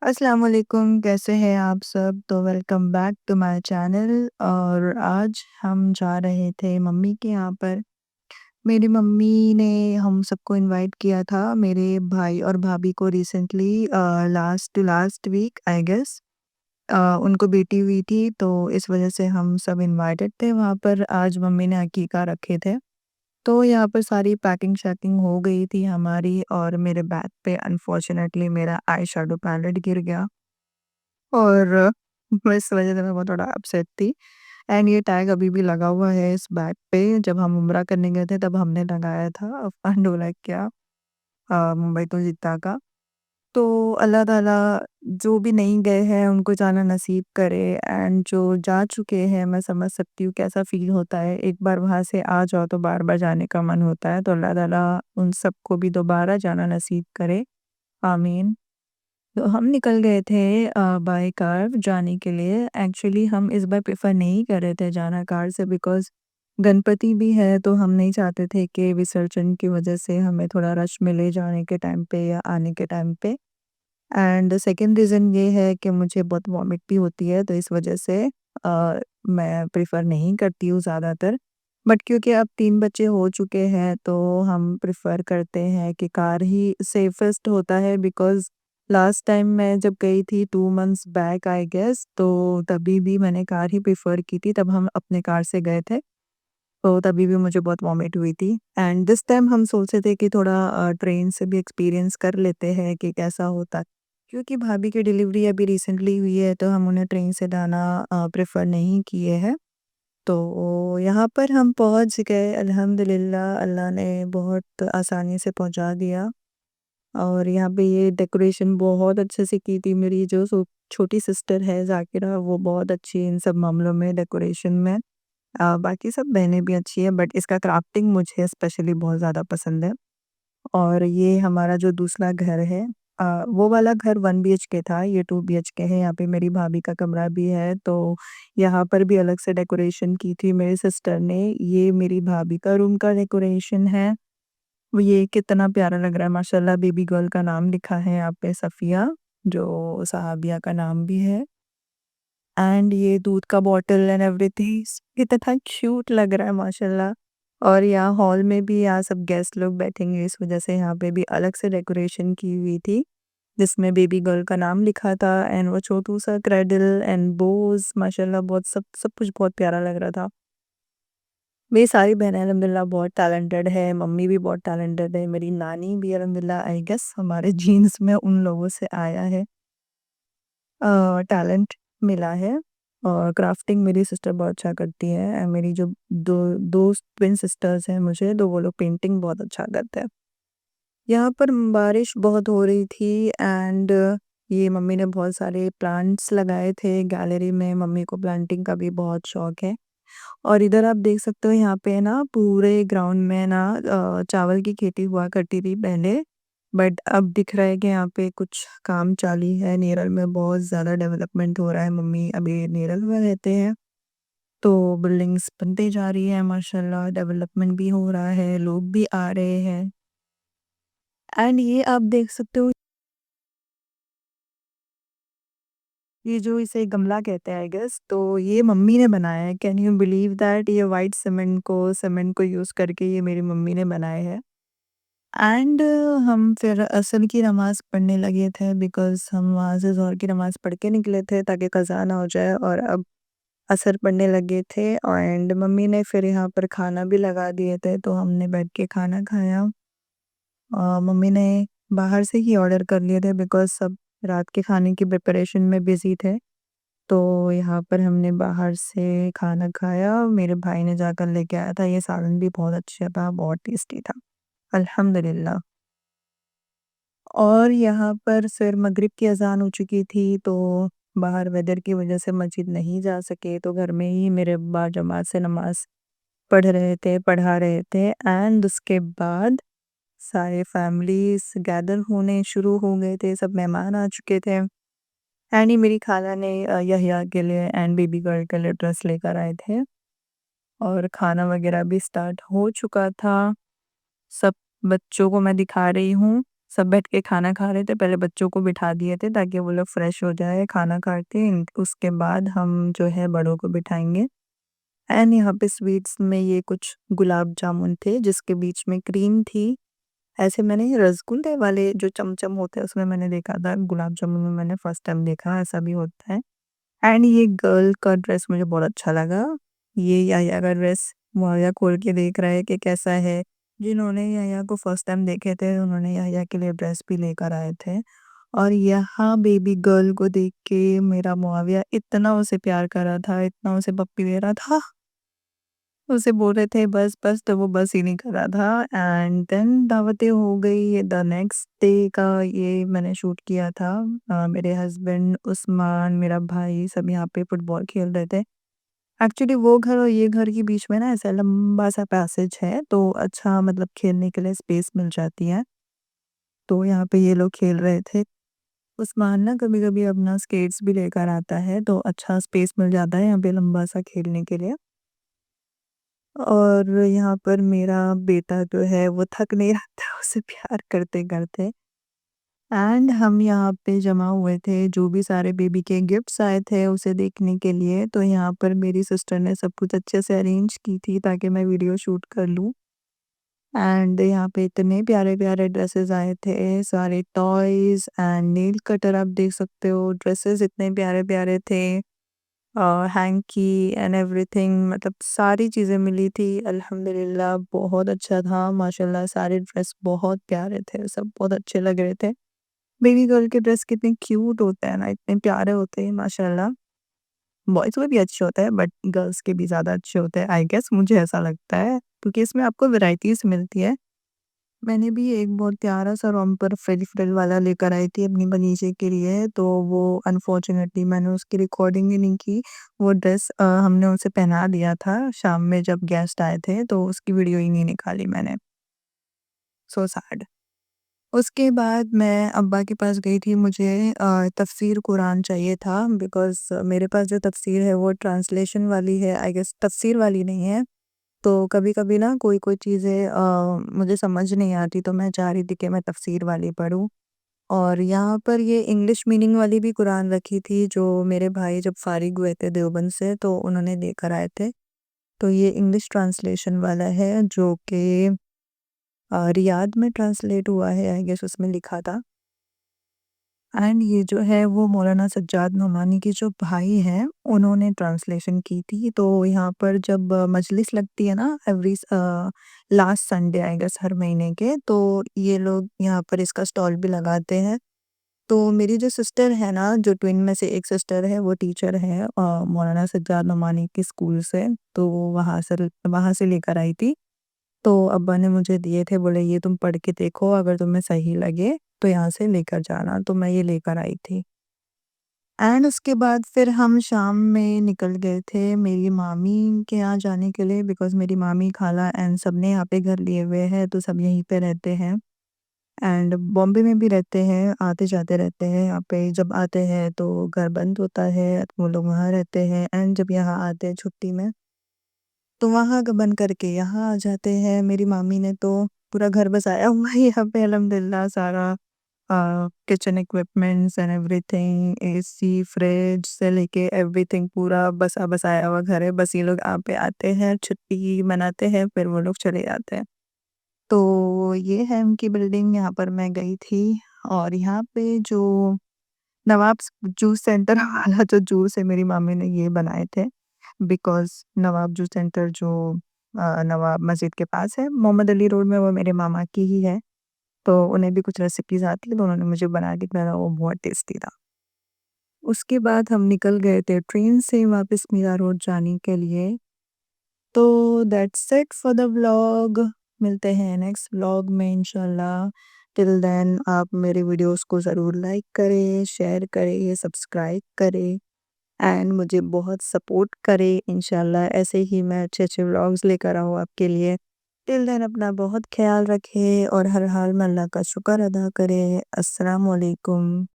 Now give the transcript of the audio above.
अस्सलाम वालेकुम, कैसे हैं आप सब? तो welcome back to my channel और आज हम जा रहे थे मम्मी के यहाँ पर। मेरी मम्मी ने हम सबको इनवाइट किया था, मेरे भाई और भाभी को recently last to last week I guess उनको बेटी हुई थी, तो इस वजह से हम सब इनवाइटेड थे वहाँ पर। आज मम्मी ने अकीका रखे थे, तो यहाँ पर सारी पैकिंग-शैकिंग हो गई थी हमारी और मेरे बैग पे अनफॉर्च्युनेटली मेरा आई शैडो पैलेट गिर गया। और इस वजह से मैं बहुत थोड़ा अपसेट थी एंड ये टैग अभी भी लगा हुआ है इस बैग पे। जब हम उम्रा करने गए थे तब हमने लगाया था डोला क्या मुंबई टू जिद्दा का। तो अल्लाह ताला जो भी नहीं गए हैं उनको जाना नसीब करे एंड जो जा चुके हैं मैं समझ सकती हूँ कैसा फ़ील होता है। एक बार वहाँ से आ जाओ तो बार-बार जाने का मन होता है, तो अल्लाह ताला उन सबको भी दोबारा जाना नसीब करे। आमीन। तो हम निकल गए थे बाय कार जाने के लिए। एक्चुअली हम इस बार प्रेफ़र नहीं कर रहे थे जाना कार से बिकॉज़ गणपति भी है, तो हम नहीं चाहते थे कि विसर्जन की वज़ह से हमें थोड़ा रश मिले जाने के टाइम पे या आने के टाइम पे। एंड सेकंड रीज़न ये है कि मुझे बहुत वॉमिट भी होती है, तो इस वज़ह से मैं प्रेफ़र नहीं करती हूँ ज़्यादातर। बट क्योंकि अब 3 बच्चे हो चुके हैं, तो हम प्रेफ़र करते हैं कि कार ही सेफ़ेस्ट होता है बिकॉज़ लास्ट टाइम मैं जब गई थी 2 मंथ्स बैक आई गेस, तो तभी भी मैंने कार ही प्रेफ़र की थी, तब हम अपने कार से गए थे। तो तभी भी मुझे बहुत वॉमिट हुई थी एंड दिस टाइम हम सोचे थे कि थोड़ा ट्रेन से भी एक्सपीरियंस कर लेते हैं कि कैसा होता है। क्योंकि भाभी की डिलीवरी अभी रिसेंटली हुई है, तो हम उन्हें ट्रेन से लाना प्रेफ़र नहीं किए हैं। तो यहाँ पर हम पहुँच गए अल्हम्दुलिल्लाह, अल्लाह ने बहुत आसानी से पहुँचा दिया। और यहाँ पे ये डेकोरेशन बहुत अच्छे से की थी। मेरी जो छोटी सिस्टर है ज़ाकिरा, वो बहुत अच्छी है इन सब मामलों में, डेकोरेशन में। बाकी सब बहनें भी अच्छी हैं बट इसका क्राफ्टिंग मुझे स्पेशली बहुत ज़्यादा पसंद है। और ये हमारा जो दूसरा घर है, वो वाला घर 1 बीएचके था, ये 2 बीएचके है। यहाँ पे मेरी भाभी का कमरा भी है, तो यहाँ पर भी अलग से डेकोरेशन की थी मेरी सिस्टर ने। ये मेरी भाभी का रूम का डेकोरेशन है। वो ये कितना प्यारा लग रहा है माशाल्लाह। बेबी गर्ल का नाम लिखा है यहाँ पे सफ़िया, जो सहाबिया का नाम भी है। एंड ये दूध का बॉटल एंड एवरीथिंग कितना क्यूट लग रहा है माशाल्लाह। और यहाँ हॉल में भी यहाँ सब गेस्ट लोग बैठेंगे, इस वजह से यहाँ पे भी अलग से डेकोरेशन की हुई थी, जिसमें बेबी गर्ल का नाम लिखा था एंड वो छोटू सा क्रेडल एंड बोज़ माशाल्लाह बहुत सब सब कुछ बहुत प्यारा लग रहा था। मेरी सारी बहनें अल्हम्दुलिल्लाह बहुत टैलेंटेड है, मम्मी भी बहुत टैलेंटेड है, मेरी नानी भी अल्हम्दुलिल्लाह आई गेस हमारे जीन्स में उन लोगों से आया है टैलेंट मिला है। और क्राफ्टिंग मेरी सिस्टर बहुत अच्छा करती है एंड मेरी जो दो ट्विन सिस्टर्स हैं मुझे, तो वो लोग पेंटिंग बहुत अच्छा करते हैं। यहाँ पर बारिश बहुत हो रही थी एंड ये मम्मी ने बहुत सारे प्लांट्स लगाए थे गैलरी में, मम्मी को प्लांटिंग का भी बहुत शौक है। और इधर आप देख सकते हो यहाँ पे ना पूरे ग्राउंड में ना चावल की खेती हुआ करती थी पहले, बट अब दिख रहा है कि यहाँ पे कुछ काम चालू है। नेरल में बहुत ज़्यादा डेवलपमेंट हो रहा है, मम्मी अभी नेरल में रहते हैं, तो बिल्डिंग्स बनते जा रही है माशाल्लाह, डेवलपमेंट भी हो रहा है, लोग भी आ रहे हैं। एंड ये आप देख सकते हो, ये जो इसे गमला कहते हैं आई गेस, तो ये मम्मी ने बनाया है। कैन यू बिलीव दैट ये व्हाइट सीमेंट को यूज़ करके ये मेरी मम्मी ने बनाए हैं। एंड हम फिर असर की नमाज़ पढ़ने लगे थे बिकॉज़ हम वहाँ से ज़ोहर की नमाज़ पढ़ के निकले थे ताकि क़ज़ा ना हो जाए, और अब असर पढ़ने लगे थे एंड मम्मी ने फिर यहाँ पर खाना भी लगा दिए थे, तो हमने बैठ के खाना खाया। मम्मी ने बाहर से ही ऑर्डर कर लिए थे बिकॉज़ सब रात के खाने की प्रिपरेशन में बिज़ी थे। तो यहाँ पर हमने बाहर से खाना खाया, मेरे भाई ने जाकर लेके आया था, ये सालन भी बहुत अच्छा था, बहुत टेस्टी था, अल्हम्दुलिल्लाह। और यहाँ पर फिर मगरिब की अज़ान हो चुकी थी, तो बाहर वेदर की वजह से मस्जिद नहीं जा सके, तो घर में ही मेरे अब्बा जमात से नमाज़ पढ़ा रहे थे एंड उसके बाद सारे फैमिलीज़ गैदर होने शुरू हो गए थे, सब मेहमान आ चुके थे। एंड ये मेरी खाला ने यहिया के लिए एंड बेबी गर्ल के लिए ड्रेस लेकर आए थे और खाना वगैरह भी स्टार्ट हो चुका था। सब बच्चों को मैं दिखा रही हूँ, सब बैठ के खाना खा रहे थे, पहले बच्चों को बिठा दिए थे ताकि वो लोग फ्रेश हो जाए खाना खा के, उसके बाद हम जो है बड़ों को बिठाएँगे। एंड यहाँ पे स्वीट्स में ये कुछ गुलाब जामुन थे जिसके बीच में क्रीम थी। ऐसे मैंने रसगुल्ले वाले जो चमचम होते हैं उसमें मैंने देखा था, गुलाब जामुन में मैंने फर्स्ट टाइम देखा ऐसा भी होता है। एंड ये गर्ल का ड्रेस मुझे बहुत अच्छा लगा। ये याया का ड्रेस मुहैया खोल के देख रहा है कि कैसा है। जिन्होंने याया को फर्स्ट टाइम देखे थे उन्होंने याया के लिए ड्रेस भी लेकर आए थे। और यहाँ बेबी गर्ल को देख के मेरा मुआविया इतना उसे प्यार कर रहा था, इतना उसे पप्पी दे रहा था। उसे बोल रहे थे बस, बस, तो वो बस ही नहीं कर रहा था। एंड देन दावतें हो गई, द नेक्स्ट डे का ये मैंने शूट किया था। मेरे हस्बैंड, उस्मान, मेरा भाई सब यहाँ पे फुटबॉल खेल रहे थे। एक्चुअली वो घर और ये घर के बीच में ना ऐसा लंबा-सा पैसेज है, तो अच्छा मतलब खेलने के लिए स्पेस मिल जाती है। तो यहाँ पे ये लोग खेल रहे थे। उस्मान ना कभी-कभी अपना स्केट्स भी लेकर आता है, तो अच्छा स्पेस मिल जाता है यहाँ पे लंबा-सा खेलने के लिए। और यहाँ पर मेरा बेटा जो है वो थक नहीं रहा था उसे प्यार करते-करते। एंड हम यहाँ पे जमा हुए थे, जो भी सारे बेबी के गिफ्ट्स आए थे उसे देखने के लिए, तो यहाँ पर मेरी सिस्टर ने सब कुछ अच्छे से अरेंज की थी ताकि मैं वीडियो शूट कर लूँ। एंड यहाँ पे इतने प्यारे-प्यारे ड्रेसेस आए थे, सारे टॉयज़ एंड नेल कटर आप देख सकते हो, ड्रेसेस इतने प्यारे-प्यारे थे। हैंकी एंड एवरीथिंग मतलब सारी चीज़ें मिली थी। अल्हम्दुलिल्लाह बहुत अच्छा था, माशाल्लाह सारे ड्रेस बहुत प्यारे थे, सब बहुत अच्छे लग रहे थे। बेबी गर्ल के ड्रेस कितने क्यूट होते हैं ना, इतने प्यारे होते हैं माशाल्लाह। बॉयज़ के भी अच्छे होते हैं बट गर्ल्स के भी ज़्यादा अच्छे होते हैं आई गेस, मुझे ऐसा लगता है क्योंकि इसमें आपको वैराइटीज़ मिलती है। मैंने भी एक बहुत प्यारा-सा रोम्पर फ्रिल-फ्रिल वाला लेकर आई थी अपनी भतीजे के लिए, तो वो अनफॉर्च्युनेटली मैंने उसकी रिकॉर्डिंग ही नहीं की। वो ड्रेस हमने उसे पहना दिया था शाम में जब गेस्ट आए थे, तो उसकी वीडियो ही नहीं निकाली मैंने। So sad. उसके बाद मैं अब्बा के पास गई थी, मुझे तफ़सीर कुरान चाहिए था बिकॉज़ मेरे पास जो तफ़सीर है वो ट्रांसलेशन वाली है, आई गेस तफ़सीर वाली नहीं है। तो कभी-कभी ना कोई-कोई चीज़ें मुझे समझ नहीं आती तो मैं चाह रही थी कि मैं तफ़सीर वाली पढूँ। और यहाँ पर ये इंग्लिश मीनिंग वाली भी कुरान रखी थी जो मेरे भाई जब फ़ारिग हुए थे देवबंद से तो उन्होंने लेकर आए थे। तो ये इंग्लिश ट्रांसलेशन वाला है जो कि रियाद में ट्रांसलेट हुआ है आई गेस उसमें लिखा था। एंड ये जो है वो मौलाना सज्जाद नोमानी के जो भाई हैं, उन्होंने ट्रांसलेशन की थी। तो यहाँ पर जब मजलिस लगती है ना लास्ट संडे आई गेस हर महीने के, तो ये लोग यहाँ पर इसका स्टॉल भी लगाते हैं। तो मेरी जो सिस्टर है ना, जो ट्विन में से एक सिस्टर है, वो टीचर है मौलाना सज्जाद नोमानी के स्कूल से, तो वहाँ से लेकर आई थी। तो अब्बा ने मुझे दिए थे, बोले ये तुम पढ़ के देखो अगर तुम्हें सही लगे तो यहाँ से लेकर जाना, तो मैं ये लेकर आई थी। एंड उसके बाद फिर हम शाम में निकल गए थे मेरी मामी के यहाँ जाने के लिए बिकॉज़ मेरी मामी, खाला एंड सबने यहाँ पे घर लिए हुए हैं, तो सब यहीं पे रहते हैं। एंड बॉम्बे में भी रहते हैं, आते-जाते रहते हैं यहाँ पे, जब आते हैं तो घर बंद होता है, वो लोग वहाँ रहते हैं एंड जब यहाँ आते हैं छुट्टी में तो वहाँ का बंद करके यहाँ आ जाते हैं। मेरी मामी ने तो पूरा घर बसाया हुआ है यहाँ पे अल्हम्दुलिल्लाह सारा kitchen equipments and everything, AC, fridge से लेके एवरीथिंग पूरा बसाया हुआ घर है। बस ये लोग यहाँ पे आते हैं, छुट्टी मनाते हैं, फिर वो लोग चले जाते हैं। तो ये है उनकी बिल्डिंग, यहाँ पर मैं गई थी और यहाँ पे जो नवाब्स जूस सेंटर वाला जो जूस है मेरी मामी ने ये बनाए थे। बिकॉज़ नवाब जूस सेंटर जो नवाब मस्जिद के पास है, मोहम्मद अली रोड में, वो मेरे मामा की ही है। तो उन्हें भी कुछ रेसिपीज़ आती है तो उन्होंने मुझे बना के खिलाया, वो बहुत टेस्टी था। उसके बाद हम निकल गए थे ट्रेन से वापस मीरा रोड जाने के लिए। तो that's it for the vlog. मिलते हैं नेक्स्ट व्लॉग में इंशाल्लाह। टिल देन आप मेरे वीडियोज़ को ज़रूर लाइक करें, शेयर करें, सब्सक्राइब करें एंड मुझे बहुत सपोर्ट करें। इंशाल्लाह ऐसे ही मैं अच्छे-अच्छे व्लॉग्स लेकर आऊँ आपके लिए। टिल देन अपना बहुत ख़्याल रखें और हर हाल में अल्लाह का शुक्र अदा करें। अस्सलाम वालेकुम।